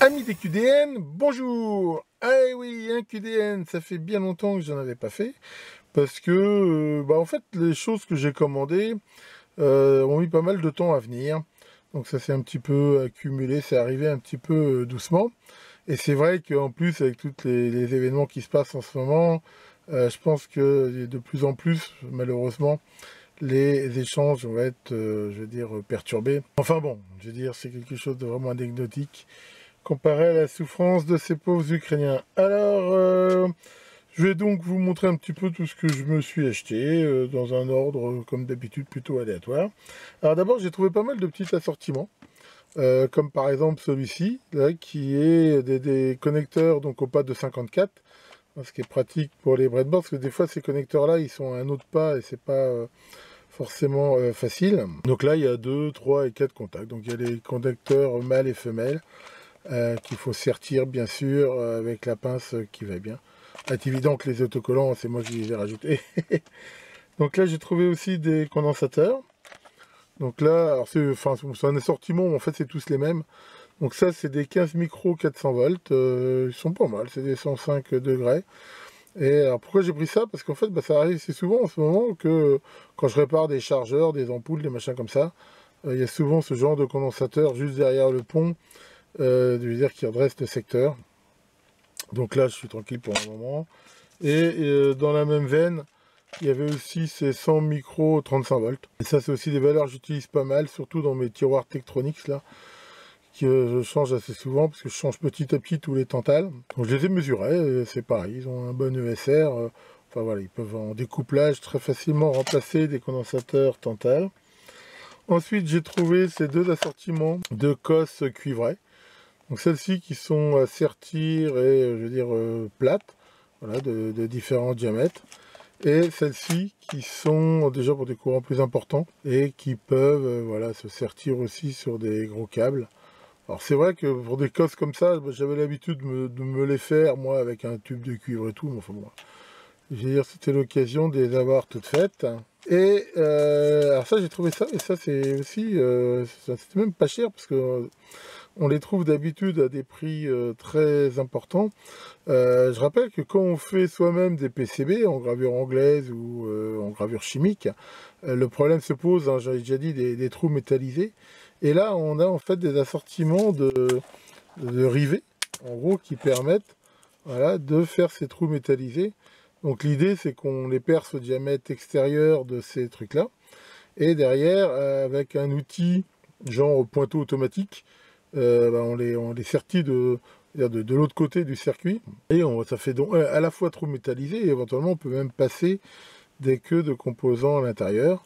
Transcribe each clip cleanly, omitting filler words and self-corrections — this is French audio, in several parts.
Amis des QDN, bonjour. Eh oui, un QDN, ça fait bien longtemps que j'en avais pas fait, parce que, en fait, les choses que j'ai commandées ont mis pas mal de temps à venir, donc ça s'est un petit peu accumulé, c'est arrivé un petit peu doucement, et c'est vrai qu'en plus, avec tous les événements qui se passent en ce moment, je pense que de plus en plus, malheureusement, les échanges vont être, je veux dire, perturbés. Enfin bon, je veux dire, c'est quelque chose de vraiment anecdotique comparé à la souffrance de ces pauvres Ukrainiens. Alors, je vais donc vous montrer un petit peu tout ce que je me suis acheté, dans un ordre, comme d'habitude, plutôt aléatoire. Alors d'abord, j'ai trouvé pas mal de petits assortiments, comme par exemple celui-ci, là, qui est des connecteurs donc au pas de 54, ce qui est pratique pour les breadboards, parce que des fois, ces connecteurs-là, ils sont à un autre pas, et c'est pas forcément facile. Donc là, il y a 2, 3 et 4 contacts. Donc il y a les connecteurs mâles et femelles, qu'il faut sertir bien sûr avec la pince qui va bien. C'est évident que les autocollants, c'est moi qui les ai rajoutés. Donc là j'ai trouvé aussi des condensateurs. Donc là, alors c'est un assortiment, en fait c'est tous les mêmes. Donc ça c'est des 15 micros 400 volts, ils sont pas mal, c'est des 105 degrés. Et alors pourquoi j'ai pris ça? Parce qu'en fait ça arrive assez souvent en ce moment que quand je répare des chargeurs, des ampoules, des machins comme ça, il y a souvent ce genre de condensateur juste derrière le pont, je veux dire qui redresse le secteur. Donc là, je suis tranquille pour un moment. Et dans la même veine, il y avait aussi ces 100 micros 35 volts. Et ça, c'est aussi des valeurs que j'utilise pas mal, surtout dans mes tiroirs Tektronix, là, que je change assez souvent, parce que je change petit à petit tous les tantales. Donc je les ai mesurés, c'est pareil, ils ont un bon ESR. Enfin voilà, ils peuvent en découplage très facilement remplacer des condensateurs tantales. Ensuite, j'ai trouvé ces deux assortiments de cosses cuivrées. Donc celles-ci qui sont à sertir et je veux dire plates, voilà, de différents diamètres. Et celles-ci qui sont déjà pour des courants plus importants et qui peuvent voilà, se sertir aussi sur des gros câbles. Alors c'est vrai que pour des cosses comme ça, j'avais l'habitude de me les faire moi avec un tube de cuivre et tout, mais enfin bon, je veux dire c'était l'occasion de les avoir toutes faites. Et alors ça j'ai trouvé ça, et ça c'est aussi, c'était même pas cher parce que on les trouve d'habitude à des prix très importants. Je rappelle que quand on fait soi-même des PCB en gravure anglaise ou en gravure chimique, le problème se pose, hein, j'avais déjà dit, des trous métallisés. Et là, on a en fait des assortiments de rivets, en gros, qui permettent, voilà, de faire ces trous métallisés. Donc l'idée, c'est qu'on les perce au diamètre extérieur de ces trucs-là. Et derrière, avec un outil genre pointeau automatique, on les sertit de l'autre côté du circuit. Et ça fait donc à la fois trou métallisé, et éventuellement on peut même passer des queues de composants à l'intérieur.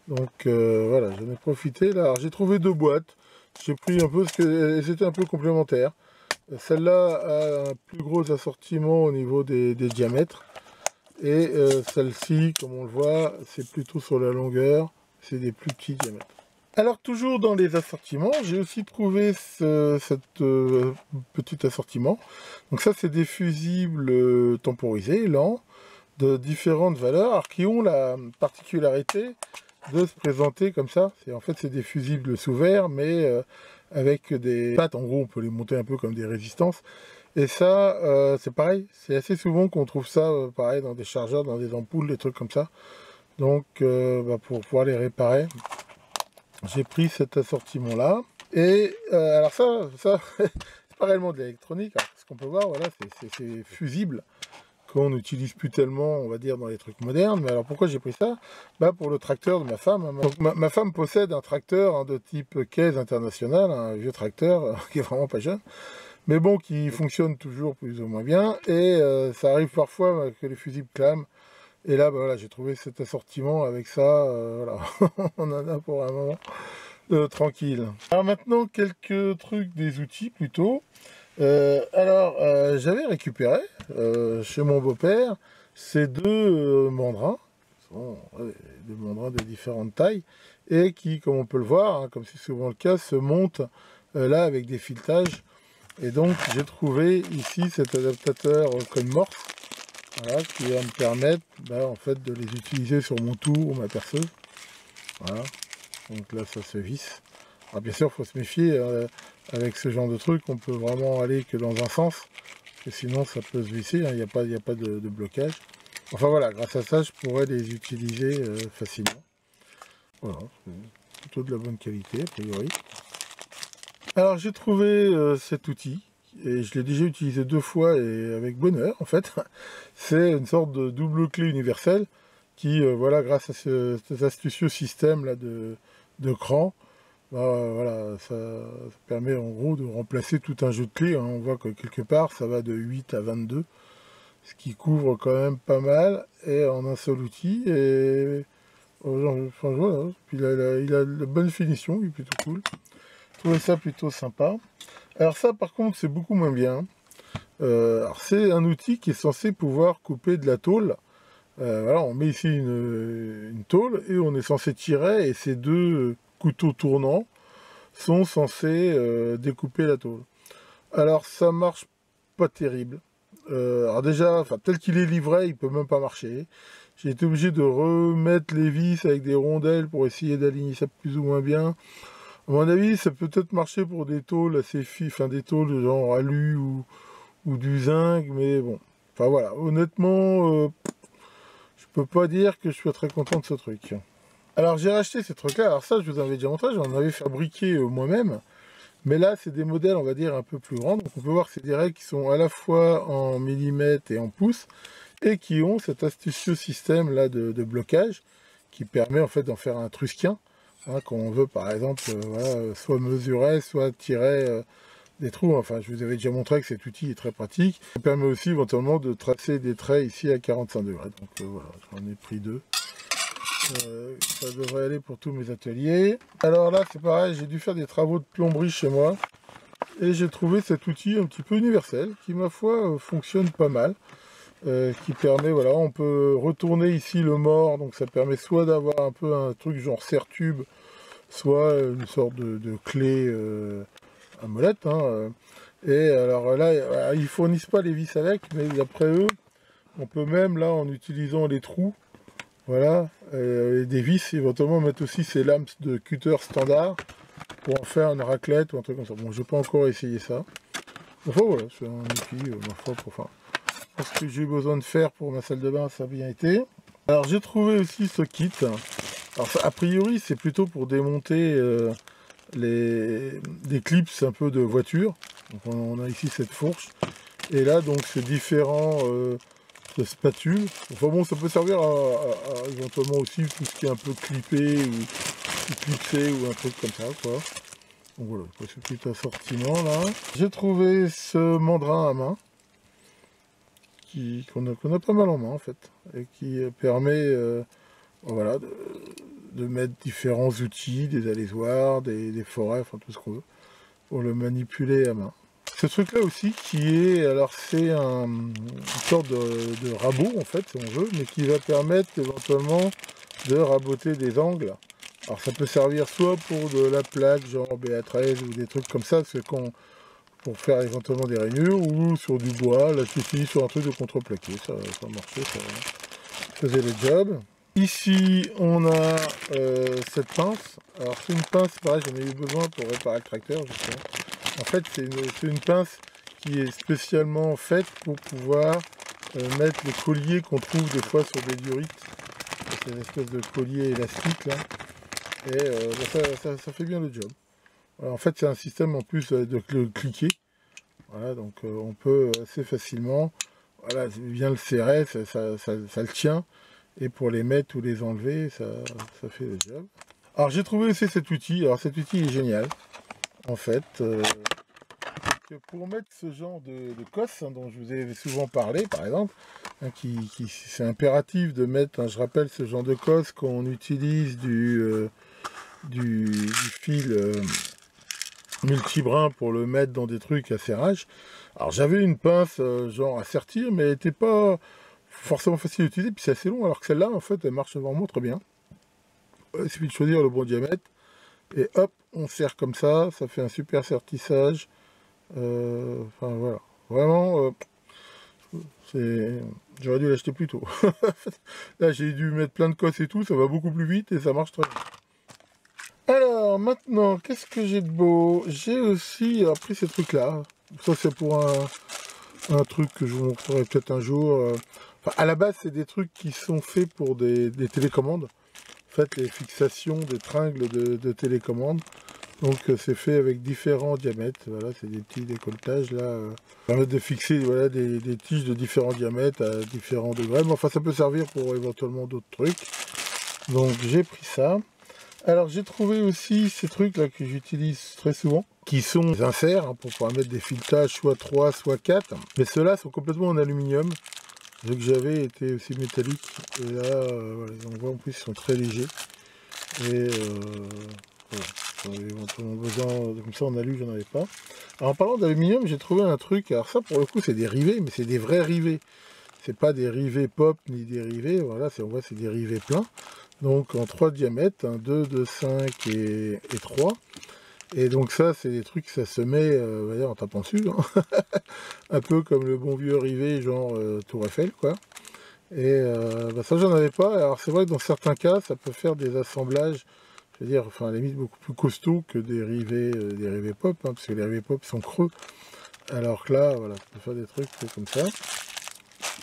Donc voilà, j'en ai profité là. J'ai trouvé deux boîtes. J'ai pris un peu parce que c'était un peu complémentaire. Celle-là a un plus gros assortiment au niveau des diamètres. Et celle-ci, comme on le voit, c'est plutôt sur la longueur. C'est des plus petits diamètres. Alors toujours dans les assortiments, j'ai aussi trouvé cet petit assortiment. Donc ça c'est des fusibles temporisés, lents, de différentes valeurs, alors qui ont la particularité de se présenter comme ça. En fait c'est des fusibles sous verre, mais avec des pattes, en gros on peut les monter un peu comme des résistances. Et ça c'est pareil, c'est assez souvent qu'on trouve ça pareil dans des chargeurs, dans des ampoules, des trucs comme ça. Donc pour pouvoir les réparer, j'ai pris cet assortiment là. Et alors ça c'est pas réellement de l'électronique, hein. Ce qu'on peut voir, voilà, c'est fusible qu'on n'utilise plus tellement, on va dire, dans les trucs modernes. Mais alors pourquoi j'ai pris ça? Pour le tracteur de ma femme, hein. Donc, ma femme possède un tracteur, hein, de type Case International, un vieux tracteur qui est vraiment pas jeune, mais bon, qui fonctionne toujours plus ou moins bien. Et ça arrive parfois que les fusibles clament. Et là, voilà, j'ai trouvé cet assortiment avec ça, voilà, on en a pour un moment tranquille. Alors maintenant, quelques trucs des outils plutôt. J'avais récupéré chez mon beau-père ces deux mandrins. Ce sont des mandrins de différentes tailles et qui, comme on peut le voir, hein, comme c'est souvent le cas, se montent là avec des filetages. Et donc j'ai trouvé ici cet adaptateur code Morse, voilà, qui va me permettre en fait de les utiliser sur mon tour ou ma perceuse. Voilà. Donc là ça se visse. Alors bien sûr, il faut se méfier, avec ce genre de truc, on peut vraiment aller que dans un sens, parce que sinon ça peut se visser, hein, il y a pas de blocage. Enfin voilà, grâce à ça, je pourrais les utiliser facilement. Voilà, c'est plutôt de la bonne qualité, a priori. Alors j'ai trouvé cet outil, et je l'ai déjà utilisé 2 fois, et avec bonheur en fait. C'est une sorte de double clé universelle, qui, voilà, grâce à cet astucieux système là de cran, bah, voilà, ça permet en gros de remplacer tout un jeu de clés, hein. On voit que quelque part ça va de 8 à 22, ce qui couvre quand même pas mal, et en un seul outil, et enfin, voilà. Puis il a de bonne finition, il est plutôt cool. Je trouvais ça plutôt sympa. Alors ça par contre c'est beaucoup moins bien. Alors c'est un outil qui est censé pouvoir couper de la tôle. Voilà, on met ici une tôle et on est censé tirer, et ces deux couteaux tournants sont censés découper la tôle. Alors ça marche pas terrible. Alors déjà, enfin, tel qu'il est livré, il peut même pas marcher. J'ai été obligé de remettre les vis avec des rondelles pour essayer d'aligner ça plus ou moins bien. À mon avis, ça peut peut-être marcher pour des tôles assez fines, enfin des tôles genre alu ou du zinc, mais bon. Enfin voilà, honnêtement, je peux pas dire que je sois très content de ce truc. Alors j'ai racheté ces trucs-là, alors ça je vous en avais déjà montré, j'en avais fabriqué moi-même. Mais là, c'est des modèles, on va dire, un peu plus grands. Donc on peut voir que c'est des règles qui sont à la fois en millimètres et en pouces, et qui ont cet astucieux système là de blocage, qui permet en fait d'en faire un trusquin, hein, quand on veut par exemple voilà, soit mesurer, soit tirer des trous. Enfin, je vous avais déjà montré que cet outil est très pratique. Ça permet aussi éventuellement de tracer des traits ici à 45 degrés. Donc voilà, j'en ai pris 2. Ça devrait aller pour tous mes ateliers. Alors là, c'est pareil, j'ai dû faire des travaux de plomberie chez moi, et j'ai trouvé cet outil un petit peu universel, qui ma foi fonctionne pas mal, qui permet, voilà, on peut retourner ici le mort, donc ça permet soit d'avoir un peu un truc genre serre-tube, soit une sorte de clé à molette, hein. Et alors là, ils fournissent pas les vis avec, mais d'après eux, on peut même là, en utilisant les trous, voilà, des vis, éventuellement mettre aussi ces lames de cutter standard pour en faire une raclette ou un truc comme ça. Bon, j'ai pas encore essayé ça. Enfin voilà, c'est un outil, ma foi, pour ce que j'ai besoin de faire pour ma salle de bain, ça a bien été. Alors j'ai trouvé aussi ce kit. Alors ça, a priori, c'est plutôt pour démonter des clips un peu de voiture. Donc on a ici cette fourche. Et là, donc, c'est différents de spatule. Enfin bon, ça peut servir à éventuellement aussi tout ce qui est un peu clippé ou clipsé ou un truc comme ça, quoi. Donc voilà, ce petit assortiment là. J'ai trouvé ce mandrin à main qu'on a pas mal en main en fait, et qui permet voilà, de mettre différents outils, des alésoirs, des forêts, enfin tout ce qu'on veut, pour le manipuler à main. Ce truc là aussi qui est, alors c'est une sorte de rabot en fait si on veut, mais qui va permettre éventuellement de raboter des angles. Alors ça peut servir soit pour de la plaque genre BA13 ou des trucs comme ça, pour faire éventuellement des rainures, ou sur du bois. Là je suis sur un truc de contreplaqué, ça marchait, ça faisait le job. Ici on a cette pince. Alors c'est une pince, pareil, j'en ai eu besoin pour réparer le tracteur justement. En fait, c'est une pince qui est spécialement faite pour pouvoir mettre les colliers qu'on trouve des fois sur des diorites. Ces espèces de colliers élastiques là. Et ça fait bien le job. Alors, en fait, c'est un système en plus de cliquer. Voilà, donc on peut assez facilement, voilà, bien le serrer, ça le tient. Et pour les mettre ou les enlever, ça fait le job. Alors j'ai trouvé aussi cet outil. Alors cet outil est génial. En fait, que pour mettre ce genre de cosse, hein, dont je vous ai souvent parlé, par exemple, hein, c'est impératif de mettre, hein, je rappelle, ce genre de cosse quand on utilise du fil multibrin pour le mettre dans des trucs à serrage. Alors j'avais une pince genre à sertir, mais elle n'était pas forcément facile à utiliser, puis c'est assez long, alors que celle-là, en fait, elle marche vraiment très bien. Il suffit de choisir le bon diamètre, et hop, on serre comme ça fait un super sertissage. Enfin voilà, vraiment, j'aurais dû l'acheter plus tôt. Là j'ai dû mettre plein de cosses et tout, ça va beaucoup plus vite et ça marche très bien. Alors Alors maintenant, qu'est-ce que j'ai de beau? J'ai aussi pris ces trucs-là. Ça c'est pour un truc que je vous montrerai peut-être un jour. Enfin, à la base, c'est des trucs qui sont faits pour des télécommandes. En fait, les fixations des tringles de télécommande. Donc c'est fait avec différents diamètres. Voilà, c'est des petits décolletages là. Permettent de fixer voilà, des tiges de différents diamètres à différents degrés. Mais enfin, ça peut servir pour éventuellement d'autres trucs. Donc j'ai pris ça. Alors j'ai trouvé aussi ces trucs là que j'utilise très souvent, qui sont des inserts hein, pour pouvoir mettre des filetages soit 3, soit 4. Mais ceux-là sont complètement en aluminium. Ceux que j'avais étaient aussi métalliques. Et là, voilà, on voit en plus ils sont très légers. Et voilà. J'en avais éventuellement besoin, comme ça en alu j'en avais pas. Alors en parlant d'aluminium, j'ai trouvé un truc, alors ça pour le coup c'est des rivets, mais c'est des vrais rivets. C'est pas des rivets pop ni des rivets, voilà, on voit c'est des rivets pleins. Donc en 3 diamètres, 2, 2, 5 et 3. Et donc ça c'est des trucs, ça se met en tapant dessus. Hein. Un peu comme le bon vieux rivet genre Tour Eiffel quoi. Et ça j'en avais pas. Alors c'est vrai que dans certains cas ça peut faire des assemblages. Je veux dire, enfin, à la limite, beaucoup plus costaud que des rivets pop, hein, parce que les rivets pop sont creux. Alors que là, voilà, on peut faire des trucs comme ça.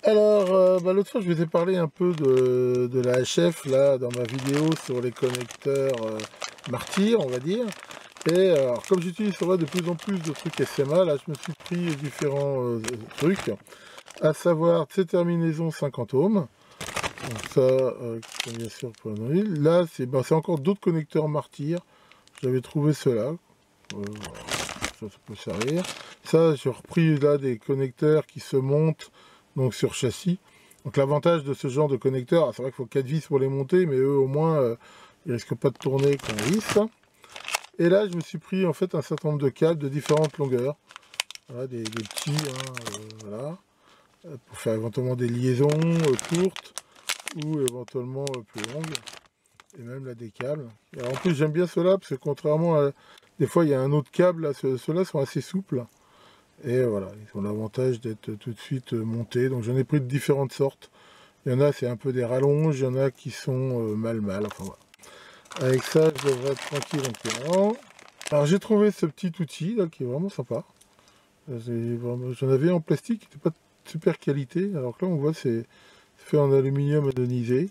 Alors, l'autre fois, je vous ai parlé un peu de la HF, là, dans ma vidéo sur les connecteurs martyrs, on va dire. Et alors, comme j'utilise de plus en plus de trucs SMA, là, je me suis pris différents trucs, à savoir ces terminaisons 50 ohms. Donc ça, bien sûr pour l'huile. Là, c'est encore d'autres connecteurs martyrs. J'avais trouvé ceux-là. Ça peut servir. Ça, j'ai repris là des connecteurs qui se montent donc sur châssis. Donc l'avantage de ce genre de connecteurs, c'est vrai qu'il faut 4 vis pour les monter, mais eux au moins, ils risquent pas de tourner quand on visse. Et là, je me suis pris en fait un certain nombre de câbles de différentes longueurs. Voilà, des petits, hein, voilà, pour faire éventuellement des liaisons courtes ou éventuellement plus longue, et même là des câbles. Alors en plus j'aime bien ceux-là parce que contrairement à des fois il y a un autre câble, là, ceux-là sont assez souples et voilà, ils ont l'avantage d'être tout de suite montés. Donc j'en ai pris de différentes sortes. Il y en a c'est un peu des rallonges, il y en a qui sont mal, enfin voilà. Avec ça je devrais être tranquille en courant. Alors j'ai trouvé ce petit outil là qui est vraiment sympa. J'en avais en plastique qui n'était pas de super qualité, alors que là on voit c'est fait en aluminium ionisé.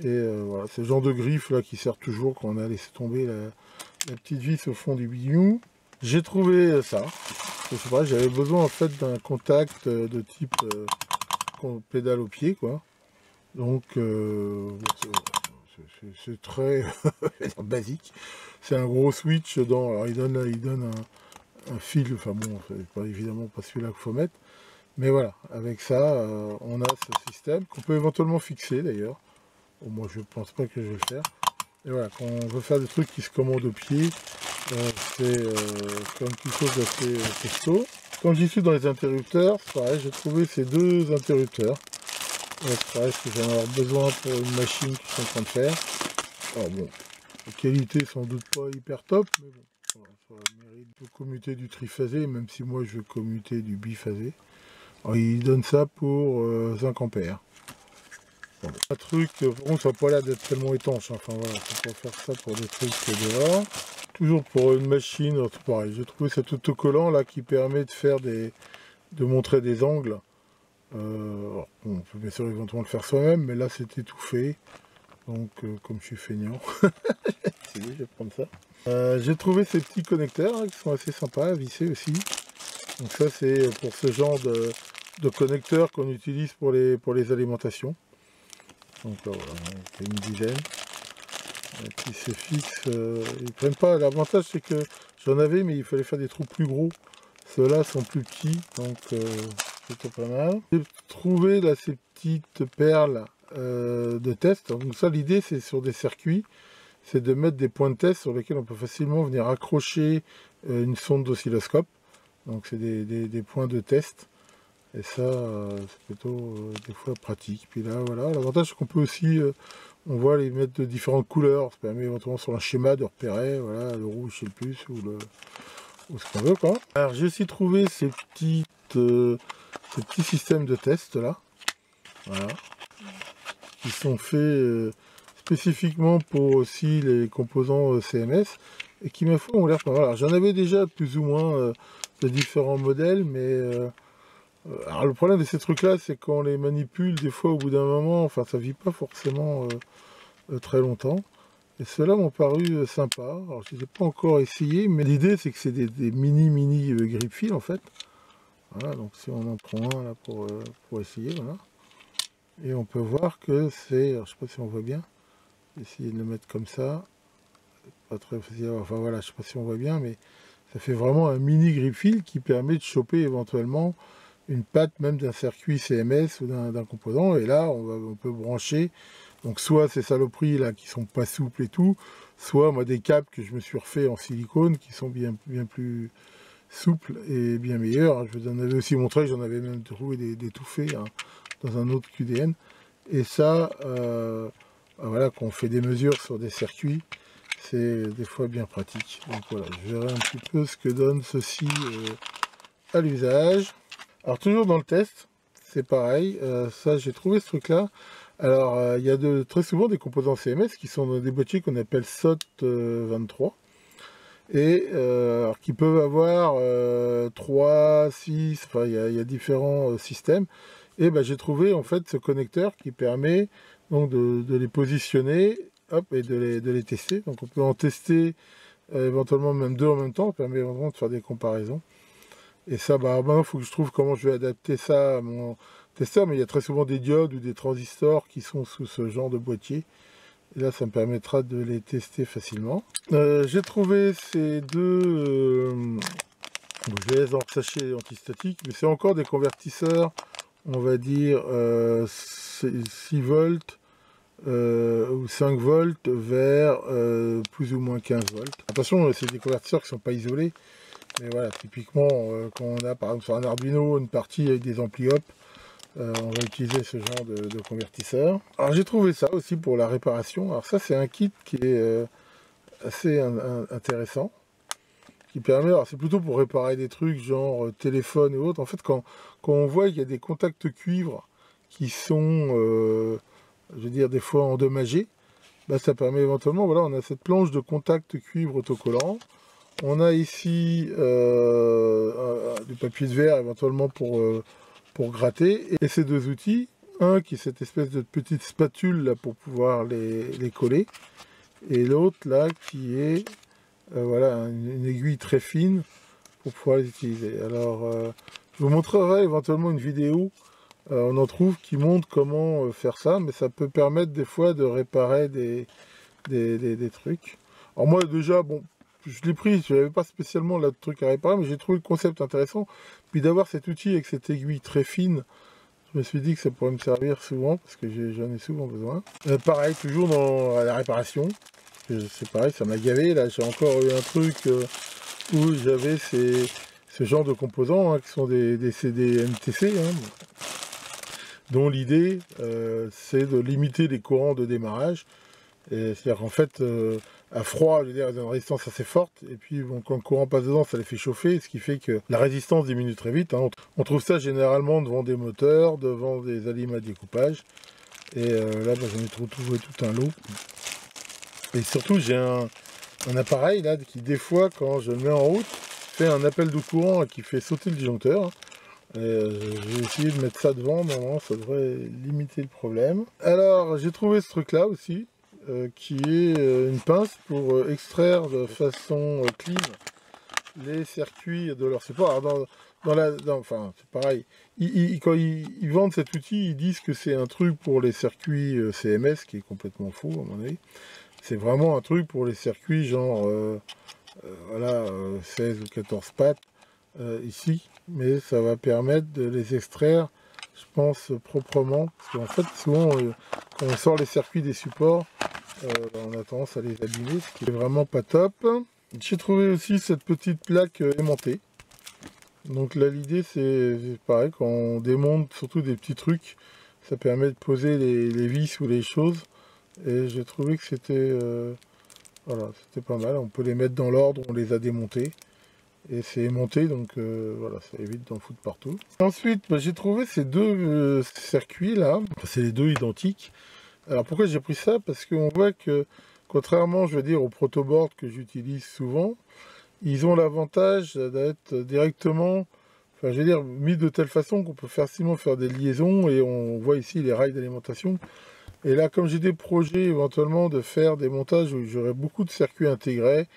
Et voilà, c'est le genre de griffe là qui sert toujours quand on a laissé tomber la petite vis au fond du bidon. J'ai trouvé ça. Je sais pas, j'avais besoin en fait d'un contact de type pédale au pied quoi. Donc c'est très basique. C'est un gros switch dans. Alors il donne un fil, enfin bon, c'est pas évidemment pas celui-là qu'il faut mettre. Mais voilà, avec ça, on a ce système qu'on peut éventuellement fixer d'ailleurs. Bon, moi, je pense pas que je vais le faire. Et voilà, quand on veut faire des trucs qui se commandent au pied, c'est comme quelque chose d'assez costaud. Quand j'y suis dans les interrupteurs, c'est pareil, j'ai trouvé ces deux interrupteurs. C'est pareil, ce que j'en ai besoin pour une machine que je suis en train de faire. Alors bon, la qualité sans doute pas hyper top, mais bon, voilà, ça mérite de commuter du triphasé, même si moi je veux commuter du biphasé. Alors, il donne ça pour 5 ampères. Bon, un truc, bon, ça n'a pas l'air d'être tellement étanche, enfin voilà, c'est pour faire ça pour des trucs dehors. Toujours pour une machine, pareil, j'ai trouvé cet autocollant là qui permet de faire de montrer des angles. Bon, on peut bien sûr éventuellement le faire soi-même, mais là c'était tout fait. Donc comme je suis feignant, je vais prendre ça. J'ai trouvé ces petits connecteurs là, qui sont assez sympas à visser aussi. Donc ça c'est pour ce genre de connecteurs qu'on utilise pour les alimentations. Donc là, voilà, c'est une dizaine. Et puis c'est fixe, ils prennent pas. L'avantage c'est que j'en avais, mais il fallait faire des trous plus gros. Ceux-là sont plus petits, donc c'est pas mal. J'ai trouvé là ces petites perles de test. Donc ça, l'idée c'est sur des circuits, c'est de mettre des points de test sur lesquels on peut facilement venir accrocher une sonde d'oscilloscope. Donc c'est des points de test. Et ça, c'est plutôt des fois pratique. Puis là, voilà, l'avantage c'est qu'on peut aussi, on voit les mettre de différentes couleurs. Ça permet éventuellement sur un schéma de repérer, voilà, le rouge c'est le plus ou ce qu'on veut quoi. Alors j'ai aussi trouvé ces petits systèmes de test là, voilà, qui sont faits spécifiquement pour aussi les composants CMS. et qui ma foi ont l'air pas mal. Alors j'en avais déjà plus ou moins de différents modèles, mais alors le problème de ces trucs-là, c'est qu'on les manipule des fois au bout d'un moment, enfin ça vit pas forcément très longtemps. Et ceux-là m'ont paru sympas. Alors je ne les ai pas encore essayés, mais l'idée c'est que c'est des mini grip fil en fait. Voilà, donc si on en prend un là pour essayer, voilà. Et on peut voir que c'est, alors je sais pas si on voit bien, essayer de le mettre comme ça, pas très facile, enfin voilà, je sais pas si on voit bien, mais ça fait vraiment un mini grip fil qui permet de choper éventuellement une patte même d'un circuit CMS ou d'un composant, et là on peut brancher, donc soit ces saloperies là qui sont pas souples et tout, soit moi des câbles que je me suis refait en silicone qui sont bien plus souples et bien meilleurs. Je vous en avais aussi montré, j'en avais même trouvé des tout faits hein, dans un autre QDN, et ça voilà, quand on fait des mesures sur des circuits, c'est des fois bien pratique. Donc voilà, je verrai un petit peu ce que donne ceci à l'usage. Alors toujours dans le test, c'est pareil, ça j'ai trouvé ce truc là. Alors il y a très souvent des composants CMS qui sont dans des boîtiers qu'on appelle SOT 23 et alors, qui peuvent avoir 3, 6, enfin il y a différents systèmes. Et ben, j'ai trouvé en fait ce connecteur qui permet donc de les positionner, hop, et de les tester. Donc on peut en tester éventuellement même deux en même temps, ça permet vraiment de faire des comparaisons. Et ça, bah, maintenant, il faut que je trouve comment je vais adapter ça à mon testeur, mais il y a très souvent des diodes ou des transistors qui sont sous ce genre de boîtier. Et là, ça me permettra de les tester facilement. J'ai trouvé ces deux GS dans sachet antistatique, mais c'est encore des convertisseurs, on va dire 6 volts ou 5 volts vers plus ou moins 15 volts. Attention, c'est des convertisseurs qui ne sont pas isolés. Mais voilà, typiquement, quand on a par exemple sur un Arduino une partie avec des amplis hop, on va utiliser ce genre de convertisseur. Alors j'ai trouvé ça aussi pour la réparation. Alors ça c'est un kit qui est assez intéressant, qui permet, alors c'est plutôt pour réparer des trucs genre téléphone ou autre. En fait quand on voit qu'il y a des contacts cuivre qui sont, je veux dire des fois endommagés, bah, ça permet éventuellement, voilà, on a cette planche de contact cuivre autocollant. On a ici du papier de verre éventuellement pour gratter. Et ces deux outils, un qui est cette espèce de petite spatule là pour pouvoir les coller. Et l'autre là qui est voilà, une aiguille très fine pour pouvoir les utiliser. Alors je vous montrerai éventuellement une vidéo, on en trouve qui montre comment faire ça. Mais ça peut permettre des fois de réparer des trucs. Alors moi déjà, bon, je l'ai pris, je n'avais pas spécialement là de truc à réparer, mais j'ai trouvé le concept intéressant. Puis d'avoir cet outil avec cette aiguille très fine, je me suis dit que ça pourrait me servir souvent, parce que j'en ai souvent besoin. Pareil, toujours dans la réparation, c'est pareil, ça m'a gavé. Là, j'ai encore eu un truc où j'avais ce genre de composants, hein, qui sont des CD MTC, hein, dont l'idée, c'est de limiter les courants de démarrage. C'est-à-dire qu'en fait, à froid, je veux dire, il y a une résistance assez forte, et puis bon, quand le courant passe dedans, ça les fait chauffer, ce qui fait que la résistance diminue très vite. Hein. On trouve ça généralement devant des moteurs, devant des alims à découpage, et là, bah, j'en ai trouvé tout un lot. Et surtout, j'ai un appareil là qui, des fois, quand je le mets en route, fait un appel de courant et qui fait sauter le disjoncteur. Je vais essayer de mettre ça devant, normalement ça devrait limiter le problème. Alors j'ai trouvé ce truc là aussi, qui est une pince pour extraire de façon clean les circuits de leur support. Alors enfin c'est pareil, quand ils vendent cet outil, ils disent que c'est un truc pour les circuits CMS, qui est complètement faux à mon avis. C'est vraiment un truc pour les circuits genre voilà, 16 ou 14 pattes. Ici, mais ça va permettre de les extraire, je pense, proprement, parce qu'en fait, souvent, quand on sort les circuits des supports, on a tendance à les abîmer, ce qui est vraiment pas top. J'ai trouvé aussi cette petite plaque aimantée. Donc là, l'idée, c'est pareil, quand on démonte surtout des petits trucs, ça permet de poser les vis ou les choses, et j'ai trouvé que c'était voilà, c'était pas mal. On peut les mettre dans l'ordre, on les a démontés. Et c'est aimanté, donc voilà, ça évite d'en foutre partout. Ensuite, bah, j'ai trouvé ces deux circuits là, c'est les deux identiques. Alors pourquoi j'ai pris ça? Parce qu'on voit que contrairement, je veux dire, aux protoboards que j'utilise souvent, ils ont l'avantage d'être directement, enfin, je veux dire, mis de telle façon qu'on peut facilement faire des liaisons, et on voit ici les rails d'alimentation. Et là, comme j'ai des projets éventuellement de faire des montages où j'aurai beaucoup de circuits intégrés,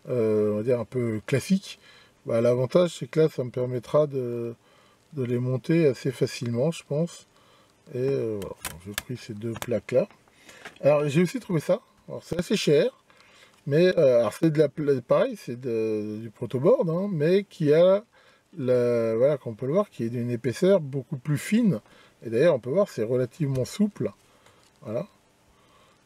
on va dire un peu classiques, bah, l'avantage c'est que là, ça me permettra de les monter assez facilement, je pense. Et voilà, j'ai pris ces deux plaques-là. Alors, j'ai aussi trouvé ça. Alors, c'est assez cher, mais alors c'est de pareil, c'est du protoboard, hein, mais qui a, voilà, comme on peut le voir, qui est d'une épaisseur beaucoup plus fine. Et d'ailleurs, on peut voir, c'est relativement souple. Voilà.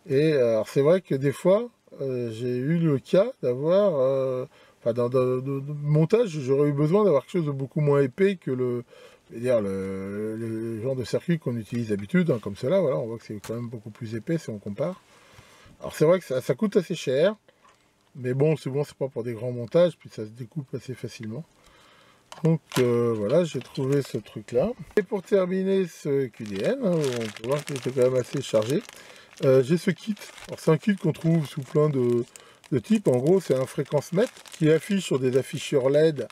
Et alors, c'est vrai que des fois, j'ai eu le cas d'avoir, enfin, dans de montage, j'aurais eu besoin d'avoir quelque chose de beaucoup moins épais que je veux dire, le genre de circuit qu'on utilise d'habitude, hein, comme cela. Voilà, on voit que c'est quand même beaucoup plus épais si on compare. Alors, c'est vrai que ça coûte assez cher. Mais bon, souvent, c'est pas pour des grands montages, puis ça se découpe assez facilement. Donc voilà, j'ai trouvé ce truc-là. Et pour terminer ce QDN, hein, on peut voir qu'il était quand même assez chargé. J'ai ce kit. Alors c'est un kit qu'on trouve sous plein de types. En gros, c'est un fréquence mètre qui affiche sur des afficheurs LED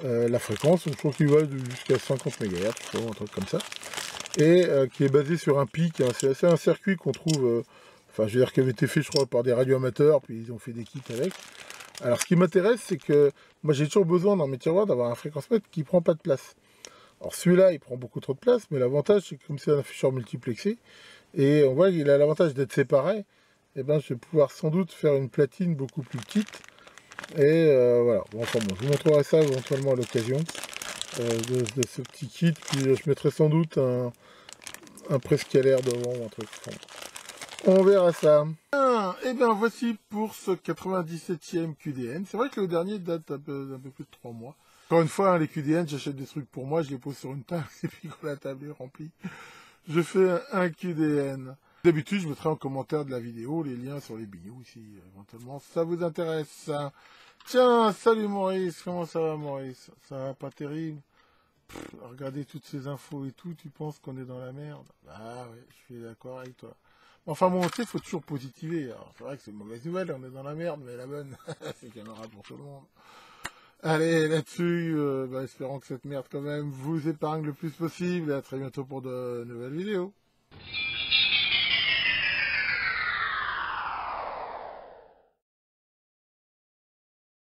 la fréquence. Donc, je crois qu'il va jusqu'à 50 MHz, je crois, un truc comme ça. Et qui est basé sur un pic. Hein. C'est un circuit qu'on trouve, enfin je veux dire, qui avait été fait, je crois, par des radioamateurs, puis ils ont fait des kits avec. Alors ce qui m'intéresse, c'est que moi j'ai toujours besoin dans mes tiroirs d'avoir un fréquence-mètre qui prend pas de place. Alors celui-là, il prend beaucoup trop de place, mais l'avantage, c'est que comme c'est un afficheur multiplexé, et on voit qu'il a l'avantage d'être séparé, et ben je vais pouvoir sans doute faire une platine beaucoup plus petite. Et voilà, bon, enfin bon, je vous montrerai ça éventuellement à l'occasion de ce petit kit, puis je mettrai sans doute un prescalaire devant ou un truc. Enfin, on verra ça. Et bien voici pour ce 97e QDN. C'est vrai que le dernier date d'un peu plus de 3 mois. Encore une fois, hein, les QDN, j'achète des trucs pour moi, je les pose sur une table, et puis quand la table est remplie, je fais un QDN. D'habitude, je mettrai en commentaire de la vidéo les liens sur les bignous, si éventuellement ça vous intéresse. Tiens, salut Maurice, comment ça va Maurice? Ça va pas terrible? Regardez toutes ces infos et tout, tu penses qu'on est dans la merde? Ah ouais, je suis d'accord avec toi. Enfin bon, tu sais, faut toujours positiver. Alors c'est vrai que c'est une mauvaise nouvelle, on est dans la merde, mais la bonne, c'est qu'il y en aura pour tout le monde. Allez, là-dessus, espérons que cette merde quand même vous épargne le plus possible, et à très bientôt pour de nouvelles vidéos.